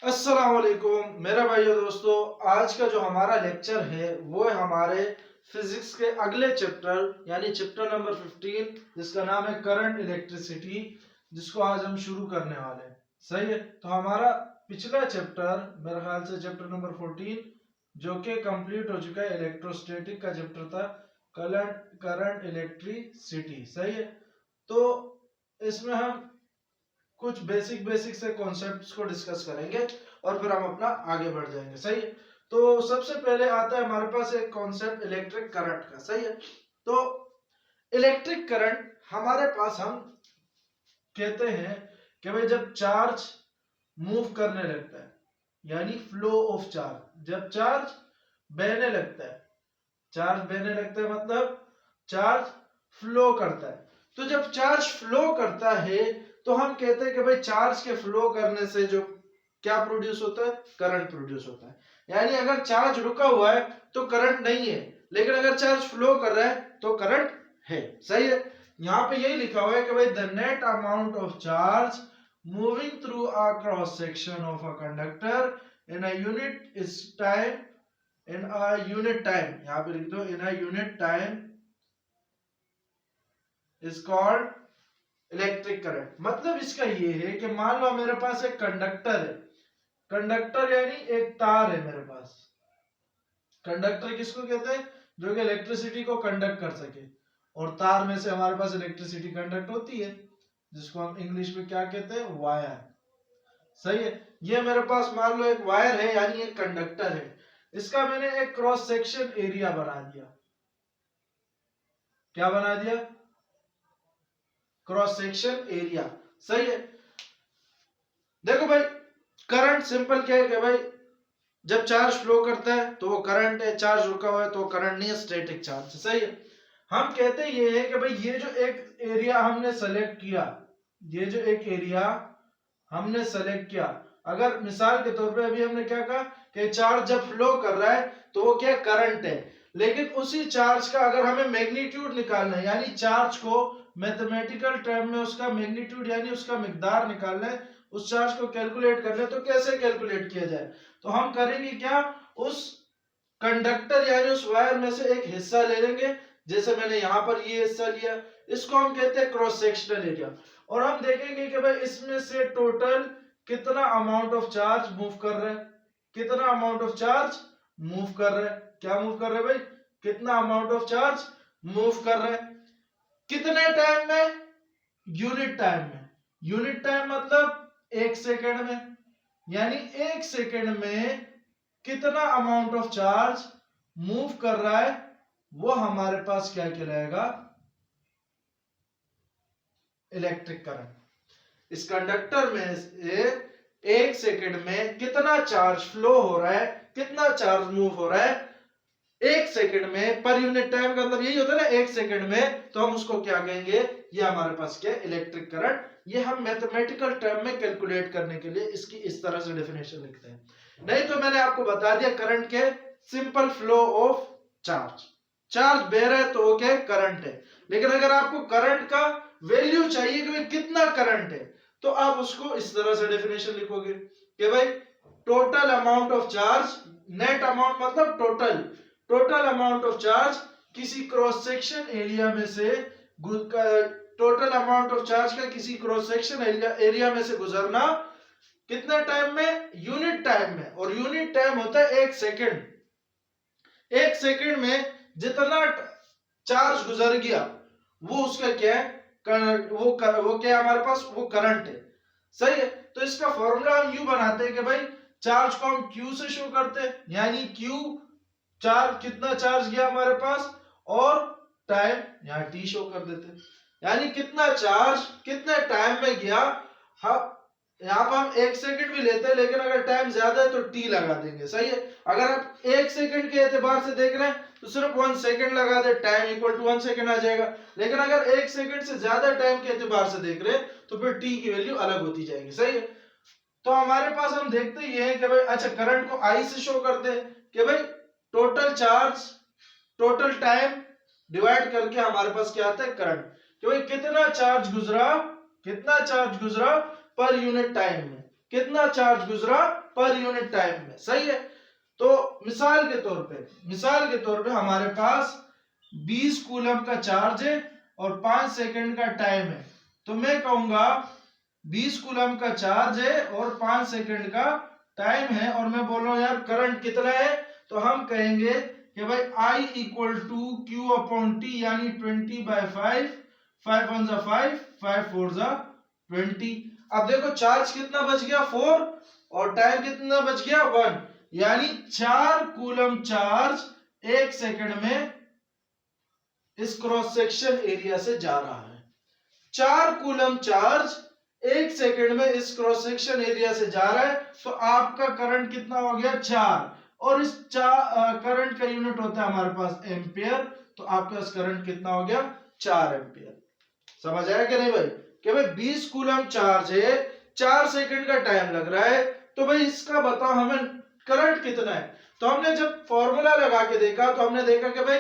अस्सलाम वालेकुम मेरे भाइयों दोस्तों। आज का जो हमारा लेक्चर है वो है हमारे फिजिक्स के अगले चैप्टर यानी चैप्टर नंबर 15 जिसका नाम है करंट इलेक्ट्रिसिटी, जिसको आज हम शुरू करने वाले हैं। सही है, तो हमारा पिछला चैप्टर मेरे ख्याल से चैप्टर नंबर 14 जो कि कंप्लीट हो चुका है, इलेक्ट्रोस्टैटिक का चैप्टर था, करंट करंट इलेक्ट्रिसिटी। सही है, तो इसमें हम कुछ बेसिक से कॉन्सेप्ट्स को डिस्कस करेंगे और फिर हम अपना आगे बढ़ जाएंगे। सही है, तो सबसे पहले आता है हमारे पास एक कॉन्सेप्ट इलेक्ट्रिक करंट का। सही है, तो इलेक्ट्रिक करंट हमारे पास हम कहते हैं कि भाई जब चार्ज मूव करने लगता है यानी फ्लो ऑफ चार्ज, जब चार्ज बहने लगता है, चार्ज बहने लगता है मतलब चार्ज फ्लो करता है। तो जब चार्ज फ्लो करता है तो हम कहते हैं कि भाई चार्ज के फ्लो करने से जो क्या प्रोड्यूस होता है, करंट प्रोड्यूस होता है। यानी अगर चार्ज रुका हुआ है तो करंट नहीं है, लेकिन अगर चार्ज फ्लो कर रहा है तो करंट है। सही है, यहाँ पे यही लिखा हुआ है कि भाई the net amount of charge moving through a cross section of a conductor in a unit is time, in a unit time, यहाँ पे लिख दो in a unit time is called electric current. मतलब इसका ये है कि मान लो मेरे पास एक कंडक्टर है, कंडक्टर यानी एक तार है मेरे पास। कंडक्टर किसको कहते हैं, जो कि इलेक्ट्रिसिटी को कंडक्ट कर सके, और तार में से हमारे पास इलेक्ट्रिसिटी कंडक्ट होती है जिसको हम इंग्लिश में क्या कहते हैं, वायर। सही है, ये मेरे पास मान लो एक वायर है यानी एक कंडक्टर है, इसका मैंने एक क्रॉस सेक्शन एरिया बना दिया। क्या बना दिया, क्रॉस सेक्शन एरिया। सही है, देखो भाई करंट सिंपल क्या है कि भाई जब चार्ज फ्लो करता है तो वो करंट है, चार्ज रुका हुआ है तो करंट नहीं है, स्टैटिक चार्ज। सही है, हम कहते ये है कि भाई ये जो एक एरिया हमने सेलेक्ट किया, ये जो एक एरिया हमने सेलेक्ट किया, अगर मिसाल के तौर पे अभी हमने क्या कहा कि चार्ज जब फ्लो कर रहा है तो वो क्या करंट है, लेकिन उसी चार्ज का अगर हमें मैग्नीट्यूड निकालना है यानी चार्ज को मैथमेटिकल टर्म में उसका मैग्नीट्यूड यानी उसका मिकदार निकालना है, उस चार्ज को कैलकुलेट करना है, तो कैसे कैलकुलेट किया जाए, तो हम करेंगे क्या, उस कंडक्टर यानी उस वायर में से एक हिस्सा ले लेंगे, जैसे मैंने यहां पर ये हिस्सा लिया, इसको हम कहते हैं क्रॉस सेक्शनल एरिया, और हम देखेंगे कि भाई इसमें से टोटल कितना अमाउंट ऑफ चार्ज मूव कर रहा है, कितना अमाउंट ऑफ चार्ज मूव कर रहा है, क्या मूव कर रहा है भाई, कितना अमाउंट ऑफ चार्ज मूव कर रहा है, कितने टाइम में, यूनिट टाइम में। यूनिट टाइम मतलब एक सेकेंड में, यानी एक सेकेंड में कितना अमाउंट ऑफ चार्ज मूव कर रहा है वो हमारे पास क्या कहलाएगा, इलेक्ट्रिक करंट। इस कंडक्टर में से एक सेकेंड में कितना चार्ज फ्लो हो रहा है, कितना चार्ज मूव हो रहा है एक सेकेंड में, पर यूनिट टाइम का मतलब यही होता है ना, एक सेकेंड में, तो हम उसको क्या कहेंगे, ये हमारे पास क्या, इलेक्ट्रिक करंट। ये हम मैथमेटिकल टर्म में कैलकुलेट करने के लिए इसकी इस तरह से डेफिनेशन लिखते हैं। नहीं तो मैंने आपको बता दिया करंट के simple flow of charge, charge बह रहा है तो वो क्या करंट है, लेकिन अगर आपको करंट का वैल्यू चाहिए कि भाई कितना करंट है, तो आप उसको इस तरह से डेफिनेशन लिखोगे कि भाई total amount of charge, net amount मतलब total, total amount of charge किसी क्रॉस सेक्शन एरिया में से, टोटल अमाउंट ऑफ चार्ज का किसी क्रॉस सेक्शन एरिया में से गुजरना कितने टाइम में, यूनिट टाइम में, और यूनिट टाइम होता है एक सेकेंड। एक सेकेंड में जितना चार्ज गुजर गया वो उसका क्या है, वो क्या है हमारे पास, वो करंट है। सही है, तो इसका फॉर्मूला हम यू बनाते हैं कि भाई चार्ज को हम क्यू से शो करते हैं, यानी क्यू चार्ज, कितना चार्ज गया हमारे पास, और टाइम यहाँ टी शो कर देते हैं, यानी कितना चार्ज कितने टाइम में गया। यहाँ पर हम एक सेकंड भी लेते हैं, लेकिन अगर टाइम ज्यादा है तो टी लगा देंगे। सही है, अगर आप एक सेकंड के एतबार से देख रहे हैं तो सिर्फ 1 सेकंड लगा दे, टाइम इक्वल टू 1 सेकंड आ जाएगा, लेकिन अगर एक सेकंड से ज्यादा टाइम के एतबार से देख रहे हैं तो फिर टी की वैल्यू अलग होती जाएगी। सही है, तो हमारे पास हम देखते ये है कि भाई अच्छा करंट को आई से शो करते हैं कि भाई total charge total time divide करके हमारे पास क्या आता है, करंट, कि भाई कितना चार्ज गुजरा, कितना चार्ज गुजरा पर यूनिट टाइम में, कितना चार्ज गुजरा पर यूनिट टाइम में। सही है। तो मिसाल के तौर पे हमारे पास 20 कूलम का चार्ज है और 5 सेकंड का टाइम है। तो मैं कहूंगा 20 कूलम का चार्ज है और 5 सेकंड का टाइम है, और मैं बोल रहा हूं यार करंट कितना है, तो हम कहेंगे कि भाई I equal to Q upon T, यानी 20/5, 5 1 जा 5, 5 4 जा 20। अब देखो चार्ज कितना बच गया 4 और टाइम कितना बच गया 1, यानी 4 कूलम चार्ज 1 सेकंड में इस क्रॉस सेक्शन एरिया से जा रहा है। 4 कूलम चार्ज 1 सेकंड में इस क्रॉस सेक्शन एरिया से जा रहा है, तो आपका करंट कितना हो गया 4, और इस करंट का यूनिट होता है हमारे पास एम्पियर, तो आपके पास करंट कितना हो गया 4 एम्पियर। समझ आया कि नहीं भाई, कि भाई 20 कूलम चार्ज है, 4 सेकंड का टाइम लग रहा है, तो भाई इसका बताओ हमें करंट कितना है। तो हमने जब फॉर्मूला लगा के देखा तो हमने देखा कि भाई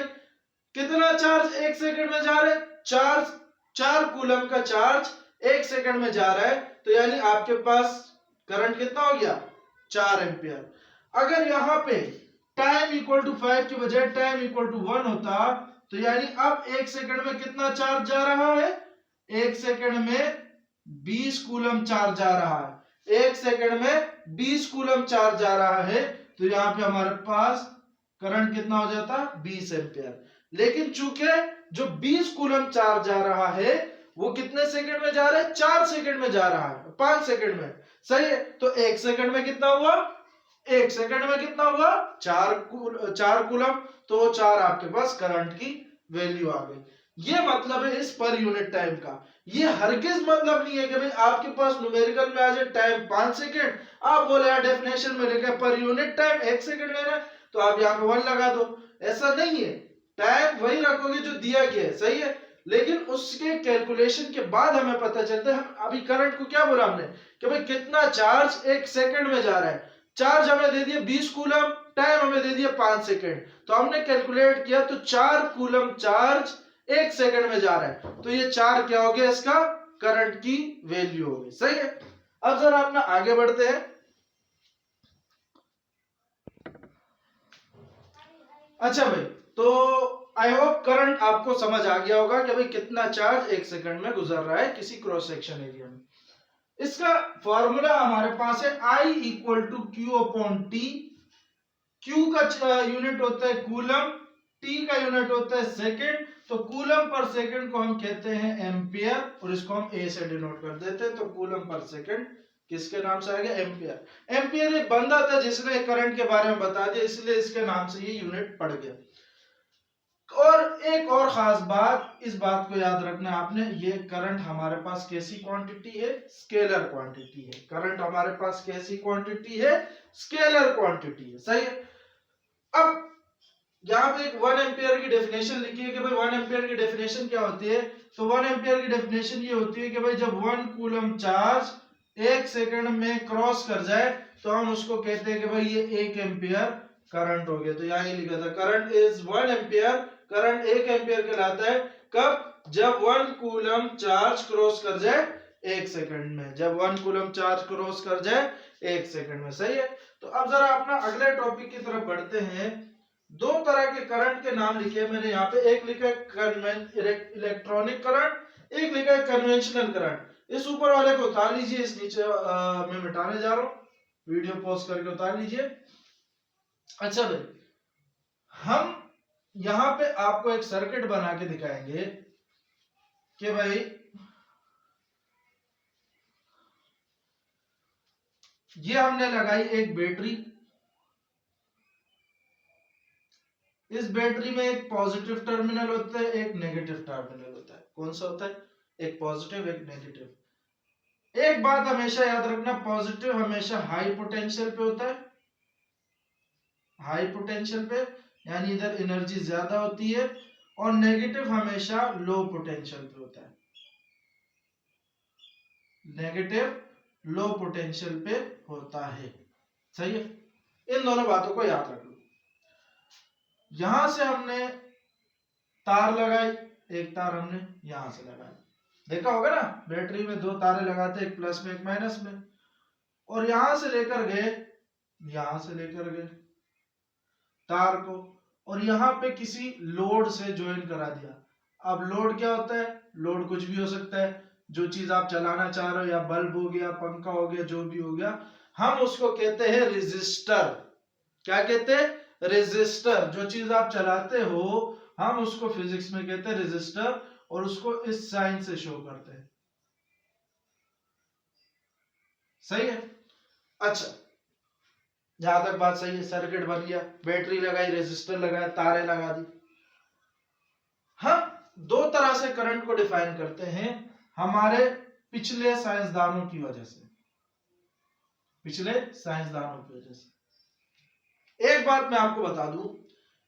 कितना चार्ज 1 सेकंड में जा रहा है, 4 कूलम का चार्ज 1 सेकंड में जा रहा है, तो यानी आपके पास करंट कितना हो गया 4 एम्पियर। अगर यहां पे टाइम इक्वल टू 5 के बजाय टाइम इक्वल टू 1 होता, तो यानी अब 1 सेकंड में कितना चार्ज जा रहा है, 1 सेकंड में 20 कूलम चार्ज जा रहा है, 1 सेकंड में 20 कूलम चार्ज जा रहा है, तो यहां पे हमारे पास करंट कितना हो जाता 20 एम्पियर। लेकिन चूंकि जो 20 कूलम चार्ज जा रहा है वो कितने सेकंड में जा रहा है, 4 सेकंड में जा रहा है, 5 सेकंड में। सही है। तो 1 सेकंड में कितना हुआ, 1 सेकंड में कितना हुआ 4 कूलम, तो वो 4 आपके पास करंट की वैल्यू आ गई। ये मतलब है इस पर यूनिट टाइम का। ये हरगिज मतलब नहीं है कि भाई आपके पास न्यूमेरिकल में आ जाए टाइम 5 सेकंड, आप बोले यार डेफिनेशन में लिखा पर यूनिट टाइम 1 सेकंड लेना है तो आप यहाँ पे 1 लगा दो। ऐसा नहीं है, टाइम वही रखोगे जो दिया गया है। सही है। लेकिन उसके कैलकुलेशन के बाद हमें पता चलता है, हम अभी करंट को क्या बोला हमने कि भाई कितना चार्ज 1 सेकंड में जा रहा है, चार्ज हमें दे दिया 20 कूलम, टाइम हमें दे दिया 5 सेकंड, तो हमने कैलकुलेट किया तो 4 कूलम चार्ज 1 सेकंड में जा रहा है, तो ये 4 क्या हो गया, इसका करंट की वैल्यू हो गई। सही है। अब जरा अपना आगे बढ़ते हैं। अच्छा भाई, तो आई होप करंट आपको समझ आ गया होगा कि भाई कितना चार्ज 1 सेकंड में गुजर रहा है किसी क्रॉस सेक्शन एरिया में। इसका फॉर्मूला हमारे पास है I equal to Q upon T. Q का यूनिट होता है कूलम, टी का यूनिट होता है सेकंड, तो कूलम पर सेकंड को हम कहते हैं एम्पियर, और इसको हम ए से डिनोट कर देते हैं, तो कूलम पर सेकंड किसके नाम से आ गया, एम्पियर। एम्पियर एक बंदा था जिसने करंट के बारे में बता दिया, इसलिए इसके नाम से ये यूनिट पड़ गया। और एक और खास बात, इस बात को याद रखना आपने, ये करंट हमारे पास कैसी क्वांटिटी है, स्केलर क्वांटिटी है। करंट हमारे पास कैसी क्वांटिटी है, स्केलर क्वांटिटी है। सही है। अब यहाँ पे एक 1 एम्पियर की डेफिनेशन लिखी है कि भाई 1 एम्पियर की डेफिनेशन क्या होती है, तो 1 एम्पियर की डेफिनेशन ये होती है कि भाई जब 1 कूलम चार्ज 1 सेकंड में क्रॉस कर जाए तो हम उसको कहते हैं कि भाई ये 1 एम्पियर करंट हो गया। तो यहाँ ये लिखा था current is 1 ampere, current 1 ampere कहलाता है कब, जब 1 कूलम चार्ज क्रॉस कर जाए 1 सेकंड में, जब 1 कूलम चार्ज क्रॉस कर जाए 1 सेकंड में। सही है। तो अब जरा अपना अगले टॉपिक की तरफ बढ़ते हैं। 2 तरह के करंट के नाम लिखे मैंने यहाँ पे, एक लिखा है इलेक्ट्रॉनिक करंट, एक लिखा है कन्वेंशनल करंट। इस ऊपर वाले को उतार लीजिए, इस नीचे मैं मिटाने जा रहा हूँ, वीडियो पॉज करके उतार लीजिए। अच्छा भाई, हम यहाँ पे आपको एक सर्किट बना के दिखाएंगे कि भाई ये हमने लगाई एक बैटरी, इस बैटरी में एक पॉजिटिव टर्मिनल होता है, एक नेगेटिव टर्मिनल होता है। कौन सा होता है, एक पॉजिटिव एक नेगेटिव। एक बात हमेशा याद रखना, पॉजिटिव हमेशा हाई पोटेंशियल पे होता है, हाई पोटेंशियल पे, यानी इधर एनर्जी ज्यादा होती है, और नेगेटिव हमेशा लो पोटेंशियल पे होता है, नेगेटिव लो पोटेंशियल पे होता है। सही है। इन दोनों बातों को याद रख लो। यहां से हमने तार लगाई, एक तार हमने यहां से लगाई, देखा होगा ना बैटरी में 2 तारे लगाते हैं, एक प्लस में एक माइनस में, और यहां से लेकर गए तार को, और यहाँ पे किसी लोड से ज्वाइन करा दिया। अब लोड क्या होता है? लोड कुछ भी हो सकता है, जो चीज आप चलाना चाह रहे हो, या बल्ब हो गया, पंखा हो गया, जो भी हो गया, हम उसको कहते हैं रेजिस्टर। क्या कहते हैं? रेजिस्टर। जो चीज आप चलाते हो हम उसको फिजिक्स में कहते हैं रेजिस्टर, और उसको इस साइन से शो करते हैं। सही है? अच्छा, जहां तक बात सही है, सर्किट बन गया, बैटरी लगाई, रेजिस्टर लगाया, तारें लगा दी। हम दो तरह से करंट को डिफाइन करते हैं हमारे पिछले साइंसदानों की वजह से। एक बात मैं आपको बता दूं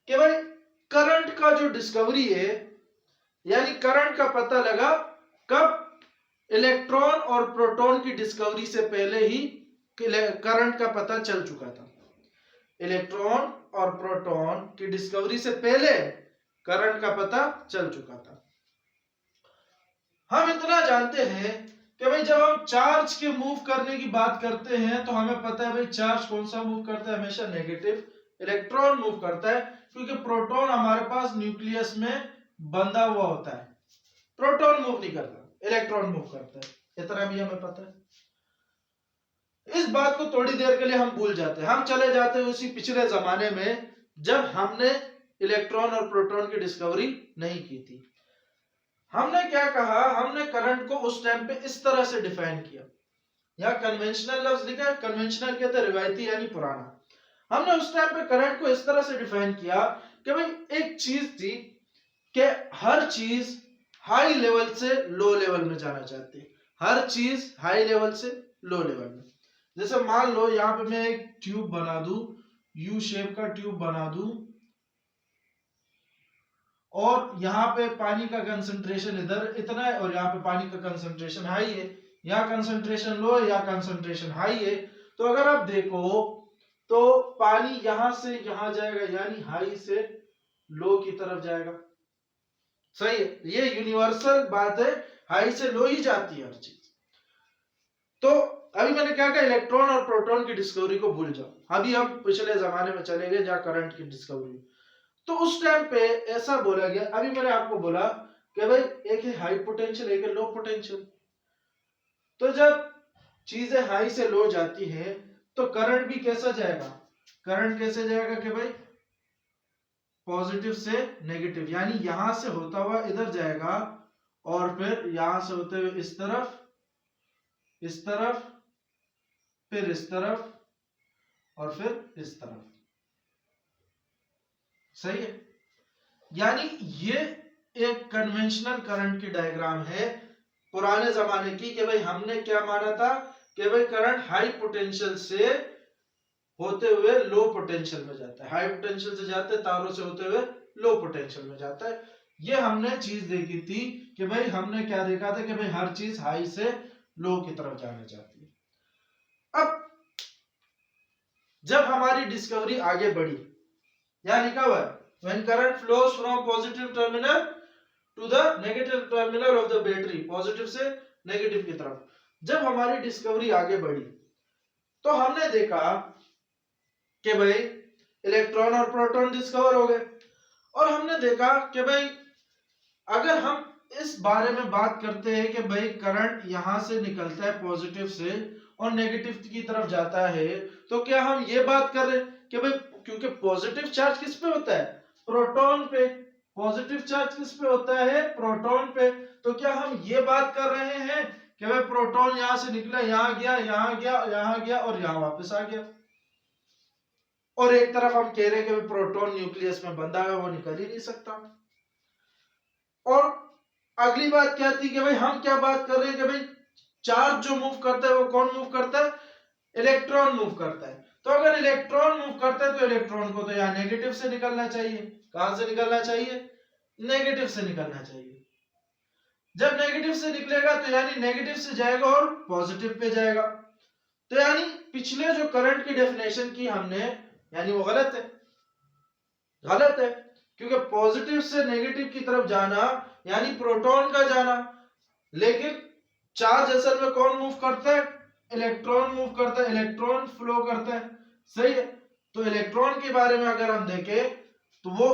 कि भाई करंट का जो डिस्कवरी है, यानी करंट का पता लगा कब? इलेक्ट्रॉन और प्रोटॉन की डिस्कवरी से पहले ही करंट का पता चल चुका था। इलेक्ट्रॉन और प्रोटॉन की डिस्कवरी से पहले करंट का पता चल चुका था। हम इतना जानते हैं कि भाई जब हम चार्ज के मूव करने की बात करते हैं तो हमें पता है भाई चार्ज कौन सा मूव करता है? हमेशा नेगेटिव। इलेक्ट्रॉन मूव करता है क्योंकि प्रोटॉन हमारे पास न्यूक्लियस में बंधा हुआ होता है। प्रोटॉन मूव नहीं करता, इलेक्ट्रॉन मूव करता है, इतना भी हमें पता है। इस बात को थोड़ी देर के लिए हम भूल जाते हैं, हम चले जाते हैं उसी पिछले जमाने में जब हमने इलेक्ट्रॉन और प्रोटॉन की डिस्कवरी नहीं की थी। हमने क्या कहा? हमने करंट को उस टाइम पे इस तरह से डिफाइन किया। यहाँ कन्वेंशनल लफ्ज लिखा है, कन्वेंशनल कहते हैं रिवायती यानी पुराना। हमने उस टाइम पे करंट को इस तरह से डिफाइन किया कि भाई एक चीज थी कि हर चीज हाई लेवल से लो लेवल में जाना चाहती है, हर चीज हाई लेवल से लो लेवल में। जैसे मान लो यहाँ पे मैं एक ट्यूब बना दूं, यू शेप का ट्यूब बना दूं, और यहाँ पे पानी का कंसंट्रेशन इधर इतना है और यहाँ पे पानी का कंसंट्रेशन हाई है, यहाँ कंसंट्रेशन लो है, यहाँ कंसंट्रेशन हाई है। तो अगर आप देखो तो पानी यहां से यहां जाएगा, यानी हाई से लो की तरफ जाएगा। सही है? ये यूनिवर्सल बात है, हाई से लो ही जाती है हर चीज। तो अभी मैंने क्या कहा? इलेक्ट्रॉन और प्रोटॉन की डिस्कवरी को भूल जाओ, अभी हम पिछले जमाने में चले गए जहां करंट की डिस्कवरी। तो उस टाइम पे ऐसा बोला गया, अभी मैंने आपको बोला कि भाई एक है हाई पोटेंशियल, एक है लो पोटेंशियल। तो जब चीजें हाई से लो जाती है तो करंट भी कैसा जाएगा? करंट कैसे जाएगा कि भाई पॉजिटिव से नेगेटिव, यानी यहां से होता हुआ इधर जाएगा और फिर यहां से होते हुए इस तरफ, इस तरफ, फिर इस तरफ और फिर इस तरफ। सही है? यानी ये एक कन्वेंशनल करंट की डायग्राम है पुराने जमाने की कि भाई हमने क्या माना था कि भाई करंट हाई पोटेंशियल से होते हुए लो पोटेंशियल में जाता है, हाई पोटेंशियल से जाते तारों से होते हुए लो पोटेंशियल में जाता है। ये हमने चीज देखी थी कि भाई हमने क्या देखा था कि भाई हर चीज हाई से लो की तरफ जाना चाहती है। अब जब हमारी डिस्कवरी आगे बढ़ी, यहां लिखा हुआ है when current flows from positive terminal to the negative terminal of the battery, positive से नेगेटिव की तरफ। जब हमारी डिस्कवरी आगे बढ़ी तो हमने देखा कि भाई इलेक्ट्रॉन और प्रोटॉन डिस्कवर हो गए, और हमने देखा कि भाई अगर हम इस बारे में बात करते हैं कि भाई करंट यहां से निकलता है पॉजिटिव से और नेगेटिव की तरफ जाता है, तो क्या हम ये बात कर रहे हैं कि भाई क्योंकि पॉजिटिव चार्ज किस पे होता है? प्रोटॉन पे। पॉजिटिव चार्ज किस पे होता है? प्रोटॉन पे। तो क्या हम ये बात कर रहे हैं कि भाई प्रोटॉन यहां से निकला, यहां गया, यहां गया, यहां गया और यहां वापस आ गया, और एक तरफ हम कह रहे हैं कि प्रोटॉन न्यूक्लियस में बंधा है, वो निकल ही नहीं सकता। और अगली बात क्या थी कि भाई हम क्या बात कर रहे हैं कि भाई चार्ज जो मूव करता है वो कौन मूव करता है? इलेक्ट्रॉन मूव करता है। तो अगर इलेक्ट्रॉन मूव करता है तो इलेक्ट्रॉन को तो यहाँ नेगेटिव से निकलना चाहिए। कहां से निकलना चाहिए? नेगेटिव से निकलना चाहिए। जब नेगेटिव से निकलेगा तो यानी नेगेटिव से जाएगा और पॉजिटिव पे जाएगा। तो यानी पिछले जो करंट की डेफिनेशन की हमने, यानी वो गलत है। गलत है क्योंकि पॉजिटिव से नेगेटिव की तरफ जाना यानी प्रोटॉन का जाना, लेकिन चार्ज असल में कौन मूव करता है? इलेक्ट्रॉन मूव करता है, इलेक्ट्रॉन फ्लो करता है, सही है। तो इलेक्ट्रॉन के बारे में अगर हम देखें तो वो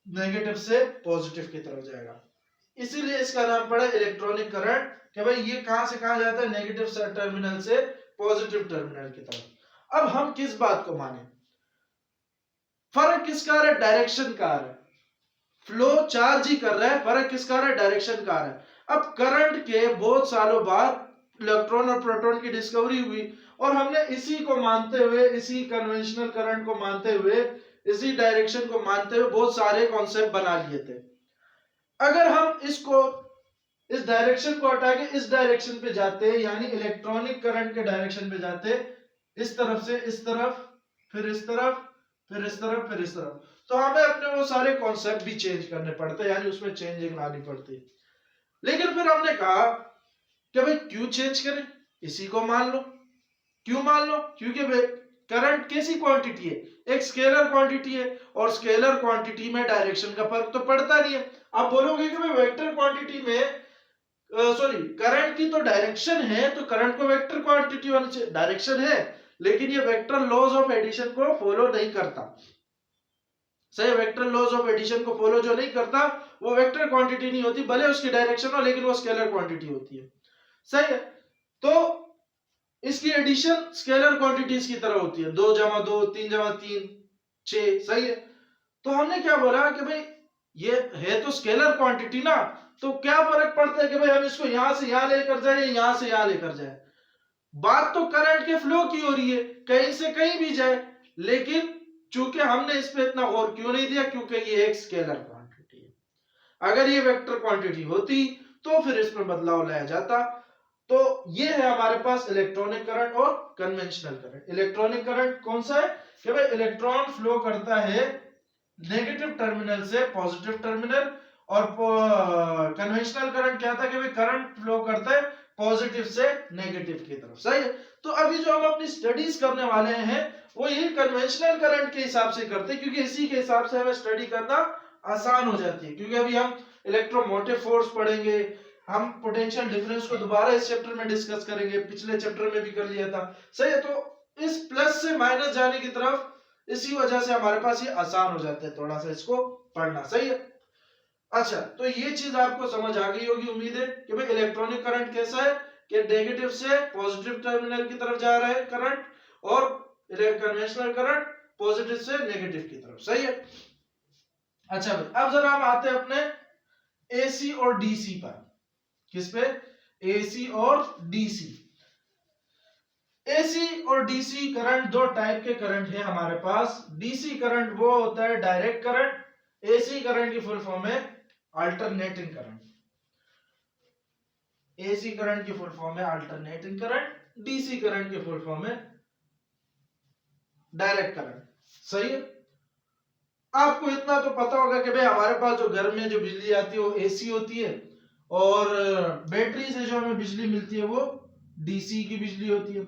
नेगेटिव से पॉजिटिव की तरफ जाएगा, इसीलिए इसका नाम पड़ा इलेक्ट्रॉनिक करंट, कि भाई ये कहां से कहां जाता है, नेगेटिव टर्मिनल से पॉजिटिव टर्मिनल की तरफ। अब हम किस बात को माने, फर्क किसका है, डायरेक्शन का है। फ्लो चार्ज ही कर रहा है, फर्क किसका है, डायरेक्शन का है। अब करंट के बहुत सालों बाद इलेक्ट्रॉन और प्रोटॉन की डिस्कवरी हुई और हमने इसी को मानते हुए, इसी कन्वेंशनल करंट को मानते हुए, इसी डायरेक्शन को मानते हुए बहुत सारे कॉन्सेप्ट बना लिए थे। अगर हम इसको, इस डायरेक्शन को हटा के इस डायरेक्शन पे जाते, यानी इलेक्ट्रॉनिक करंट के डायरेक्शन पे जाते, इस तरफ से इस तरफ, फिर इस तरफ, फिर इस तरफ, फिर इस तरफ, तो हमें अपने वो सारे कॉन्सेप्ट भी चेंज करने पड़ते, यानी उसमें चेंजिंग लानी पड़ती। लेकिन फिर हमने कहा कि भाई क्यों चेंज करें, इसी को मान लो। क्यों मान लो, क्योंकि करंट कैसी क्वांटिटी है, एक स्केलर क्वांटिटी है, और स्केलर क्वांटिटी में डायरेक्शन का फर्क तो पड़ता नहीं है। आप बोलोगे कि भाई वेक्टर क्वांटिटी में सॉरी करंट की तो डायरेक्शन है, तो करंट को वेक्टर क्वांटिटी वाली चाहिए, डायरेक्शन है, लेकिन ये वेक्टर लॉज ऑफ एडिशन को फॉलो नहीं करता, सही। वेक्टर लॉज ऑफ एडिशन को फॉलो जो नहीं करता वो वेक्टर क्वांटिटी नहीं होती, भले उसकी डायरेक्शन हो, लेकिन वो स्केलर क्वांटिटी होती है, सही है। तो इसकी एडिशन स्केलर क्वांटिटीज की तरह होती है, 2 जमा 2, 3 जमा 3, 6, सही है। तो हमने क्या बोला कि भाई ये है तो स्केलर क्वांटिटी ना, तो क्या फर्क पड़ता है कि भाई हम इसको यहां से यहां लेकर जाए या यहां से यहां लेकर जाए, बात तो करंट के फ्लो की हो रही है, कहीं से कहीं भी जाए। लेकिन चूंकि हमने इस पे इतना गौर क्यों नहीं दिया, क्योंकि ये एक स्केलर क्वांटिटी है। अगर ये वेक्टर क्वांटिटी होती तो फिर इसमें बदलाव लाया जाता। तो ये है हमारे पास इलेक्ट्रॉनिक करंट और कन्वेंशनल करंट। इलेक्ट्रॉनिक करंट कौन सा है कि भाई इलेक्ट्रॉन फ्लो करता है नेगेटिव टर्मिनल से पॉजिटिव टर्मिनल, और कन्वेंशनल करंट क्या था कि भाई करंट फ्लो करता है पॉजिटिव से नेगेटिव की तरफ, सही है। तो अभी जो हम अपनी स्टडीज करने वाले हैं वो ये कन्वेंशनल करंट के हिसाब से करते हैं, क्योंकि इसी के हिसाब से हमें स्टडी करना आसान हो जाती है। क्योंकि अभी हम इलेक्ट्रोमोटिव फोर्स पढ़ेंगे, हम पोटेंशियल डिफरेंस को दोबारा इस चैप्टर में डिस्कस करेंगे, पिछले चैप्टर में भी कर लिया था, सही है। तो इस प्लस से माइनस जाने की तरफ, इसी वजह से हमारे पास ये आसान हो जाता है थोड़ा सा इसको पढ़ना, सही है। अच्छा, तो ये चीज आपको समझ आ गई होगी उम्मीद है कि भाई इलेक्ट्रॉनिक करंट कैसा है, कि नेगेटिव से पॉजिटिव टर्मिनल की तरफ जा रहा है करंट, और कन्वेंशनल करंट पॉजिटिव से नेगेटिव की तरफ, सही है। अच्छा भाई, अब जरा हम आते हैं अपने एसी और डीसी पर। किस पे, एसी और डीसी। एसी और डीसी करंट दो टाइप के करंट है हमारे पास। डीसी करंट वो होता है डायरेक्ट करंट, एसी करंट की फुल फॉर्म है अल्टरनेटिंग करंट। एसी करंट की फुल फॉर्म है अल्टरनेटिंग करंट, डीसी करंट की फुल फॉर्म है डायरेक्ट करंट, सही है। आपको इतना तो पता होगा कि भाई हमारे पास जो घर में जो बिजली आती है वो एसी होती है, और बैटरी से जो हमें बिजली मिलती है वो डीसी की बिजली होती है।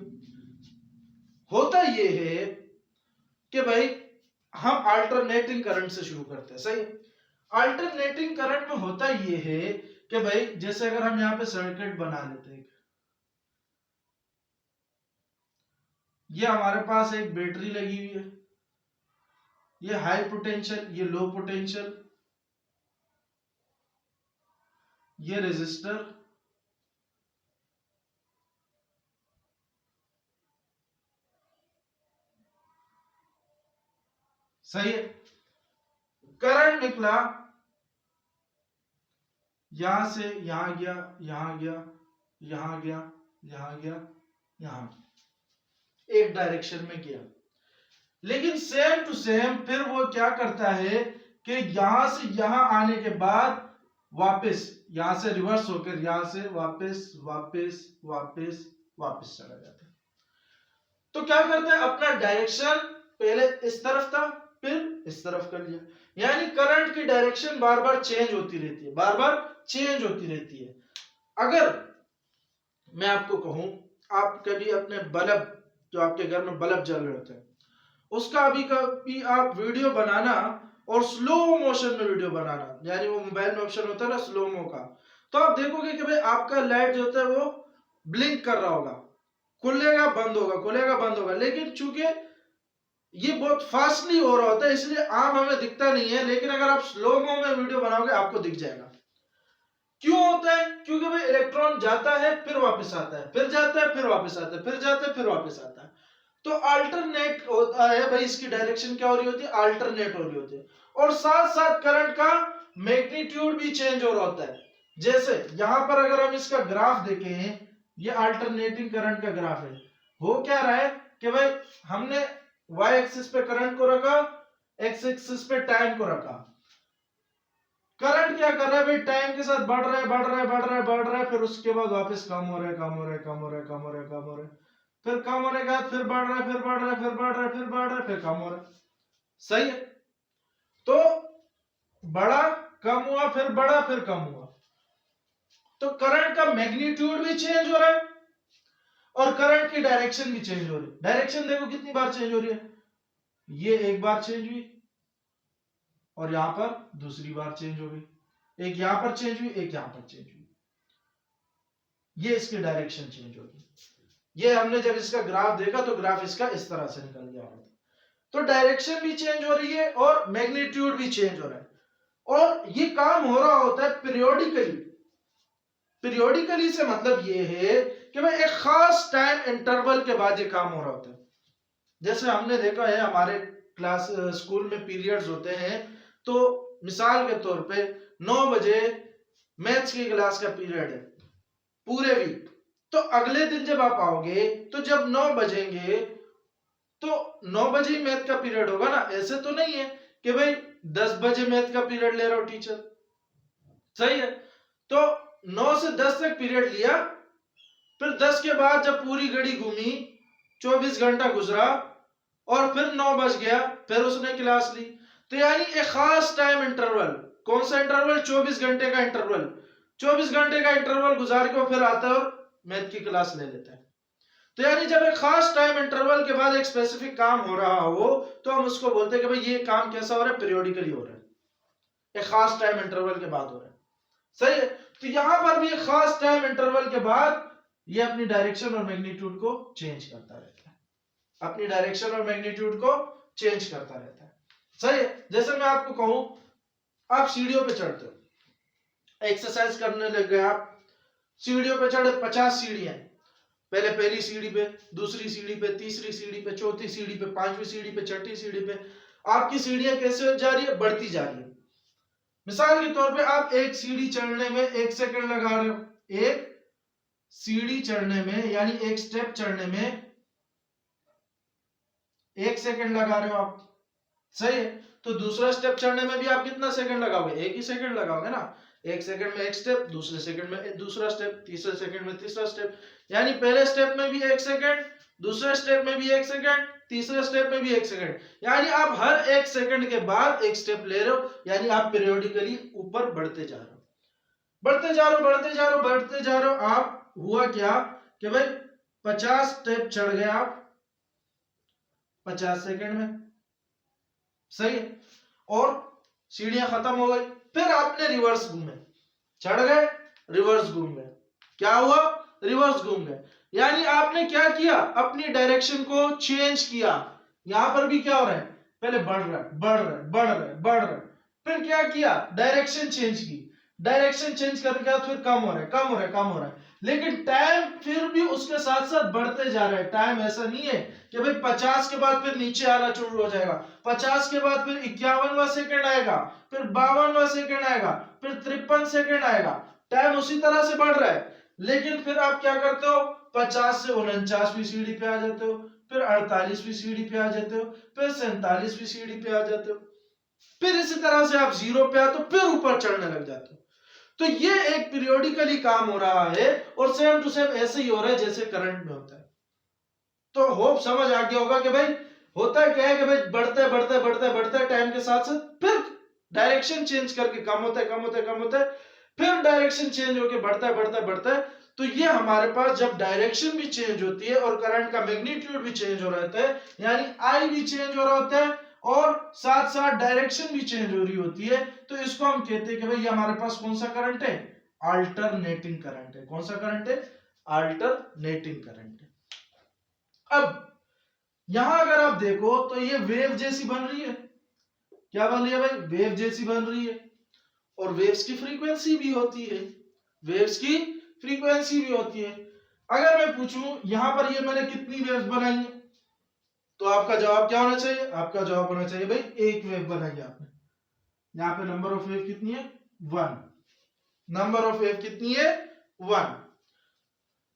होता ये है कि भाई हम अल्टरनेटिंग करंट से शुरू करते हैं, सही। अल्टरनेटिंग करंट में होता ये है कि भाई जैसे अगर हम यहाँ पे सर्किट बना लेते हैं, ये हमारे पास एक बैटरी लगी हुई है, ये हाई पोटेंशियल, ये लो पोटेंशियल, ये रेजिस्टर, सही है। करंट निकला, यहां से यहां गया, यहां गया, यहां गया, यहां गया, यहां, एक डायरेक्शन में गया। लेकिन सेम टू सेम फिर वो क्या करता है कि यहां से यहां आने के बाद वापस यहां से रिवर्स होकर यहां से वापस वापस वापस वापस चला जाता है। तो क्या करता है, अपना डायरेक्शन पहले इस तरफ था, फिर इस तरफ कर लिया। यानी करंट की डायरेक्शन बार बार चेंज होती रहती है, बार बार चेंज होती रहती है। अगर मैं आपको कहूं, आप कभी अपने बल्ब, जो आपके घर में बल्ब जल रहे होते हैं, उसका अभी कभी आप वीडियो बनाना और स्लो मोशन में वीडियो बनाना, यानी वो मोबाइल में ऑप्शन होता है ना स्लो मो का, तो आप देखोगे कि भाई आपका लाइट जो होता है वो ब्लिंक कर रहा होगा, खुलेगा बंद होगा, खुलेगा बंद होगा, लेकिन चूंकि ये बहुत फास्टली हो रहा होता है इसलिए आम हमें दिखता नहीं है, लेकिन अगर आप स्लो मो में वीडियो बनाओगे आपको दिख जाएगा। क्यों होता है? क्योंकि भाई इलेक्ट्रॉन जाता है फिर वापस आता है, फिर जाता है फिर वापस आता है, फिर जाता है फिर वापस आता है। तो अल्टरनेट होता है भाई, इसकी डायरेक्शन क्या हो रही होती है? अल्टरनेट हो रही होती है। और साथ साथ करंट का मैग्नीट्यूड भी चेंज हो रहा होता है। जैसे यहां पर अगर हम इसका ग्राफ देखें, ये अल्टरनेटिंग करंट का ग्राफ है। हो क्या रहा है कि भाई हमने y एक्सिस पे करंट को रखा, x एक्सिस पे टाइम को रखा। करंट क्या कर रहा है भाई? टाइम के साथ बढ़ रहा है, बढ़ रहा है, बढ़ रहा है, बढ़ रहा है, फिर उसके बाद वापस कम हो रहा है, कम हो रहा है, कम हो रहा है, कम हो रहा है, कम हो रहा है, फिर कम होने के बाद फिर बढ़ रहा है, फिर बढ़ रहा है, फिर बढ़ रहा है, फिर बढ़ रहा है, फिर कम हो रहा है। सही है? तो बड़ा, कम हुआ, फिर बढ़ा, फिर कम हुआ। तो करंट का मैग्नीट्यूड भी चेंज हो रहा है और करंट की डायरेक्शन भी चेंज हो रही है। डायरेक्शन देखो कितनी बार चेंज हो रही है, ये एक बार चेंज हुई और यहां पर दूसरी बार चेंज हो गई, एक यहां पर चेंज हुई, एक यहां पर चेंज हुई, ये इसकी डायरेक्शन चेंज होगी। ये हमने जब इसका ग्राफ देखा तो ग्राफ इसका इस तरह से निकल गया होगा। तो डायरेक्शन भी चेंज हो रही है और मैग्नीट्यूड भी चेंज हो रहा है, और ये काम हो रहा होता है पीरियोडिकली। पीरियोडिकली से मतलब ये है कि भाई एक खास टाइम इंटरवल के बाद ये काम हो रहा होता है। जैसे हमने देखा है हमारे क्लास स्कूल में पीरियड्स होते हैं, तो मिसाल के तौर पे 9 बजे मैथ्स की क्लास का पीरियड है पूरे वीक। तो अगले दिन जब आप आओगे तो जब 9 बजेंगे तो 9 बजे ही मैथ का पीरियड होगा ना। ऐसे तो नहीं है कि भाई 10 बजे मैथ का पीरियड ले रहा हो टीचर। सही है? तो 9 से 10 तक पीरियड लिया, फिर 10 के बाद जब पूरी घड़ी घूमी, 24 घंटा गुजरा और फिर 9 बज गया, फिर उसने क्लास ली। तो यानी एक खास टाइम इंटरवल, कौन सा इंटरवल? 24 घंटे का इंटरवल। 24 घंटे का इंटरवल गुजार के फिर आता है और मैथ की क्लास ले लेता है। तो यानी जब एक खास टाइम इंटरवल के बाद एक स्पेसिफिक काम हो रहा हो तो हम उसको बोलते हैं कि भाई ये काम कैसा हो रहा है? पीरियोडिकली हो रहा है, एक खास टाइम इंटरवल के बाद हो रहा है। सही है? तो यहां पर भी एक खास टाइम इंटरवल के बाद ये अपनी डायरेक्शन और मैग्नीट्यूड को चेंज करता रहता है, अपनी डायरेक्शन और मैग्नीट्यूड को चेंज करता रहता है। सही है? जैसे मैं आपको कहूं, आप सीढ़ियों पे चढ़ते हो, एक्सरसाइज करने लग गए, आप सीढ़ियों पे चढ़े, 50 सीढ़ियां, पहले पहली सीढ़ी पे, दूसरी सीढ़ी पे, तीसरी सीढ़ी पे, चौथी सीढ़ी पे, पांचवी सीढ़ी पे, छठी सीढ़ी पे, आपकी सीढ़ियां कैसे जा रही है? बढ़ती जा रही है। मिसाल के तौर पे आप एक सीढ़ी चढ़ने में 1 सेकंड लगा रहे हो, एक सीढ़ी चढ़ने में यानी एक स्टेप चढ़ने में 1 सेकंड लगा रहे हो आप। सही है? तो दूसरा स्टेप चढ़ने में भी आप कितना सेकंड लगाओगे? 1 ही सेकंड लगाओगे ना। 1 सेकंड में एक स्टेप, दूसरे सेकंड में दूसरा स्टेप, तीसरे सेकंड में तीसरा स्टेप, यानी पहले स्टेप में भी 1 सेकंड, दूसरे स्टेप में भी 1 सेकंड, तीसरे स्टेप में भी 1 सेकंड, यानी आप हर 1 सेकंड के बाद एक स्टेप ले रहे हो, यानी आप पीरियोडिकली ऊपर बढ़ते जा रहे हो, बढ़ते जा रहे हो, बढ़ते जा रहे हो, बढ़ते जा रहे हो। आप हुआ क्या कि भाई 50 स्टेप चढ़ गए आप 50 सेकंड में। सही है? और सीढ़ियां खत्म हो गई, फिर आपने रिवर्स घूमे, चढ़ गए, रिवर्स घूम गए, क्या हुआ? रिवर्स घूम गए, यानी आपने क्या किया? अपनी डायरेक्शन को चेंज किया। यहां पर भी क्या हो रहा है? पहले बढ़ रहा है, बढ़ रहा है, बढ़ रहा है, बढ़ रहा है, फिर क्या किया? डायरेक्शन चेंज की, डायरेक्शन चेंज करने के बाद फिर कम हो रहा है, कम हो रहा है, कम हो रहा है, लेकिन टाइम फिर भी उसके साथ साथ बढ़ते जा रहा है। टाइम ऐसा नहीं है कि भाई 50 के बाद फिर नीचे आना शुरू हो जाएगा, 50 के बाद फिर 51वां सेकंड आएगा, फिर 52वां सेकंड आएगा, फिर 53 सेकंड आएगा। टाइम उसी तरह से बढ़ रहा है, लेकिन फिर आप क्या करते हो? 50 से 49वीं सीढ़ी पे आ जाते हो, फिर 48वीं सीढ़ी पे आ जाते हो, फिर 47वीं सीढ़ी पे आ जाते हो, फिर इसी तरह से आप 0 पे आते हो, फिर ऊपर चढ़ने लग जाते हो। तो ये एक पीरियोडिकली काम हो रहा है और सेम टू सेम ऐसे ही हो रहा है जैसे करंट में होता है। तो होप समझ आ गया होगा कि भाई होता है क्या है कि भाई बढ़ते बढ़ते बढ़ते बढ़ते टाइम के साथ साथ फिर डायरेक्शन चेंज करके कम होता है, कम होता है, कम होता है, फिर डायरेक्शन चेंज होके बढ़ता है, बढ़ता है, बढ़ता है। तो ये हमारे पास जब डायरेक्शन भी चेंज होती है और करंट का मैग्नीट्यूड भी चेंज हो रहता है, यानी आई भी चेंज हो रहा होता है और साथ साथ डायरेक्शन भी चेंज हो रही होती है, तो इसको हम कहते हैं कि भाई ये हमारे पास कौन सा करंट है? अल्टरनेटिंग करंट है। कौन सा करंट है? अल्टरनेटिंग करंट है। अब यहां अगर आप देखो तो ये वेव जैसी बन रही है, क्या बन रही है भाई, वेव जैसी बन रही है, और वेव्स की फ्रीक्वेंसी भी होती है, वेव्स की फ्रीक्वेंसी भी होती है। अगर मैं पूछूं यहां पर ये मैंने कितनी वेव्स बनाई है, तो आपका जवाब क्या होना चाहिए, आपका जवाब होना चाहिए भाई एक वेव बनाई आपने। यहां पे नंबर ऑफ वेव कितनी है, 1, नंबर ऑफ वेव कितनी है, 1।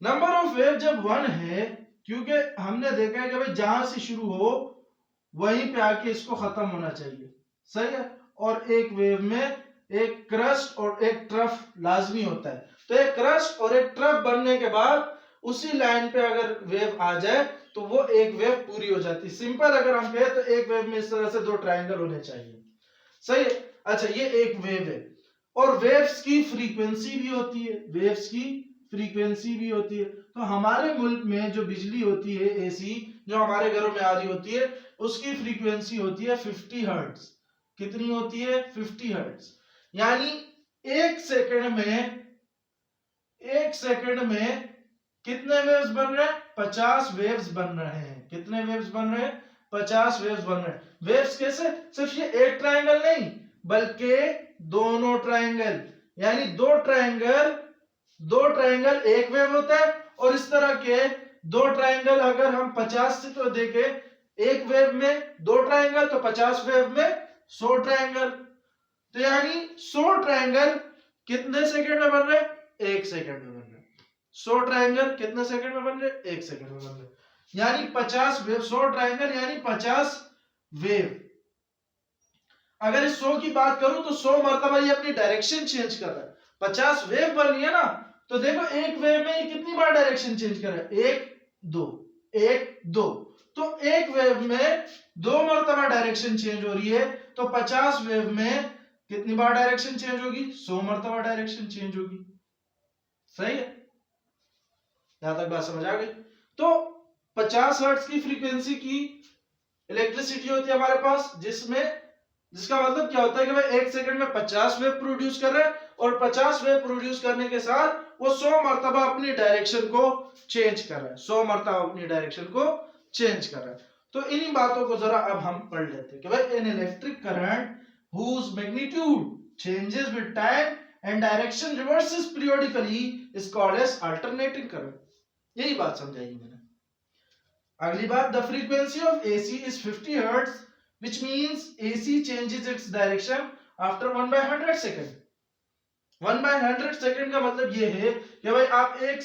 नंबर ऑफ वेव जब 1 है, क्योंकि हमने देखा है कि भाई जहां से शुरू हो वहीं पे आके इसको खत्म होना चाहिए, सही है, और एक वेव में एक क्रस्ट और एक ट्रफ लाजमी होता है, तो एक क्रस्ट और एक ट्रफ बनने के बाद उसी लाइन पे अगर वेव आ जाए तो वो एक वेव पूरी हो जाती है। सिंपल अगर हम कहें तो एक वेव में इस तरह से 2 ट्रायंगल होने चाहिए, सही है। अच्छा, ये एक वेव है, और वेव्स की फ्रीक्वेंसी भी होती है, वेव्स की फ्रीक्वेंसी भी होती है। तो हमारे मुल्क में जो बिजली होती है एसी, जो हमारे घरों में आ रही होती है, उसकी फ्रीक्वेंसी होती है 50 हर्ट्ज। कितनी होती है, 50 हर्ट्ज। यानी एक सेकंड में कितने वेव्स बन रहे हैं, 50 वेव्स बन रहे हैं। कितने वेव्स बन रहे हैं, 50 वेव्स बन रहे हैं। वेव्स कैसे, सिर्फ ये एक ट्रायंगल नहीं बल्कि दोनों ट्रायंगल, यानी दो ट्रायंगल एक वेव होता है, और इस तरह के दो ट्रायंगल अगर हम 50 से तो देखें, एक वेव में 2 ट्रायंगल तो 50 वेव में 100 ट्रायंगल, तो यानी 100 ट्रायंगल कितने सेकंड में बन रहे हैं, एक सेकंड में बन रहे हैं। 100 ट्रायंगल कितने सेकंड में बन रहे हैं, एक सेकंड में बन रहे हैं, यानी 50 वेव, 100 ट्रायंगल यानी 50 वेव। अगर इस 100 की बात करूं तो 100 मरतबा ये अपनी डायरेक्शन चेंज कर रहा है। 50 वेव बन रही है ना, तो देखो एक वेव में ये कितनी बार डायरेक्शन चेंज कर रहा है, 1 2 1 2, तो एक वेव में 2 मरतबा डायरेक्शन चेंज हो रही है, तो 50 वेव में कितनी बार डायरेक्शन चेंज होगी, 100 मरतबा डायरेक्शन चेंज होगी, सही है। यहां तक बात समझ आ गई। तो 50 हर्ट्ज की फ्रीक्वेंसी की इलेक्ट्रिसिटी होती है हमारे पास, जिसका मतलब क्या होता है कि भाई एक सेकंड में 50 वेव प्रोड्यूस कर रहा है, और 50 वेव प्रोड्यूस करने के साथ वो 100 मरतबा अपनी डायरेक्शन को चेंज कर रहा है, 100 मरतबा अपनी डायरेक्शन को चेंज कर रहा है। तो इन्हीं बातों को जरा अब हम पढ़ लेते हैं कि भाई N electric current whose magnitude changes with time and direction reverses periodically is called as alternating current। यही बात समझाई मैंने। अगली बात, the frequency of AC is 50 Hz, which means AC changes its direction after 1/100 second। 1/100 second का मतलब ये है कि भाई आप एक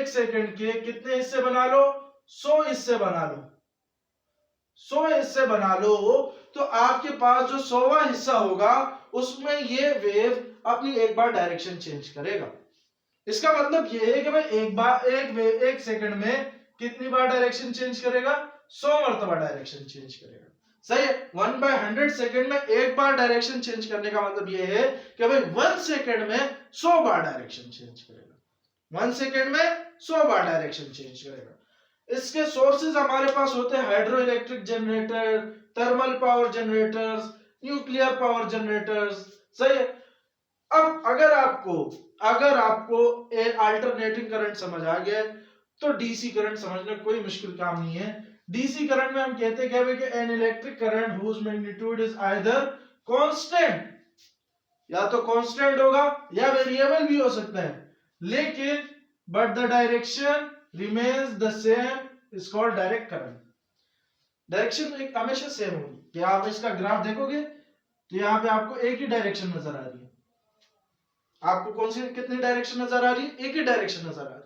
सेकंड के कितने हिस्से बना लो, 100 हिस्से बना लो, 100 हिस्से बना लो, तो आपके पास जो 100वां हिस्सा होगा उसमें ये वेव अपनी एक बार डायरेक्शन चेंज करेगा। इसका मतलब ये है कि भाई एक सेकंड में कितनी बार डायरेक्शन चेंज करेगा, 100 मरतबा डायरेक्शन चेंज करेगा, सही है। 1/100 सेकंड में एक बार डायरेक्शन चेंज करने का मतलब ये है कि भाई 1 सेकंड में 100 बार डायरेक्शन चेंज करेगा, 1 सेकंड में 100 बार डायरेक्शन चेंज करेगा। इसके सोर्सेज हमारे पास होते हैं hydro electric generator, thermal power generators, nuclear power generators, सही है। अब अगर आपको अल्टरनेटिंग करंट समझ आ गया तो डीसी करंट समझना कोई मुश्किल काम नहीं है। डीसी करंट में हम कहते हैं कि an electric current whose magnitude is either constant, या तो कांस्टेंट होगा या वेरिएबल भी हो सकता है, लेकिन but the direction remains the same is called direct current. Direction एक हमेशा सेम होगी। कि आप इसका ग्राफ देखोगे तो यहाँ पे आपको एक ही डायरेक्शन नजर आ रही है, आपको कौन सी कितनी डायरेक्शन नजर आ रही है, एक ही डायरेक्शन नजर आ रही है।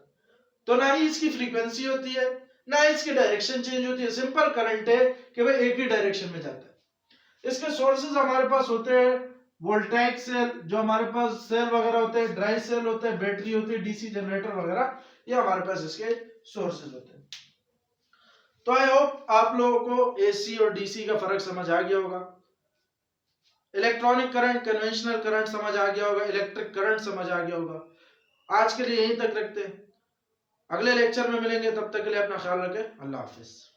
तो ना ही इसकी फ्रीक्वेंसी होती है ना ही इसकी डायरेक्शन चेंज होती है, सिंपल करंट है कि भाई एक ही डायरेक्शन में जाता है। इसके सोर्सेज हमारे पास होते हैं वोल्टेज सेल, जो हमारे पास सेल वगैरह होते हैं, ड्राई सेल होते हैं, बैटरी होती है, डीसी जनरेटर वगैरह, ये हमारे पास इसके सोर्सेज होते हैं। तो आई होप आप लोगों को एसी और डीसी का फर्क समझ आ गया होगा, इलेक्ट्रॉनिक करंट, कन्वेंशनल करंट समझ आ गया होगा, इलेक्ट्रिक करंट समझ आ गया होगा। आज के लिए यहीं तक रखते हैं, अगले लेक्चर में मिलेंगे, तब तक के लिए अपना ख्याल रखें, अल्लाह हाफिज।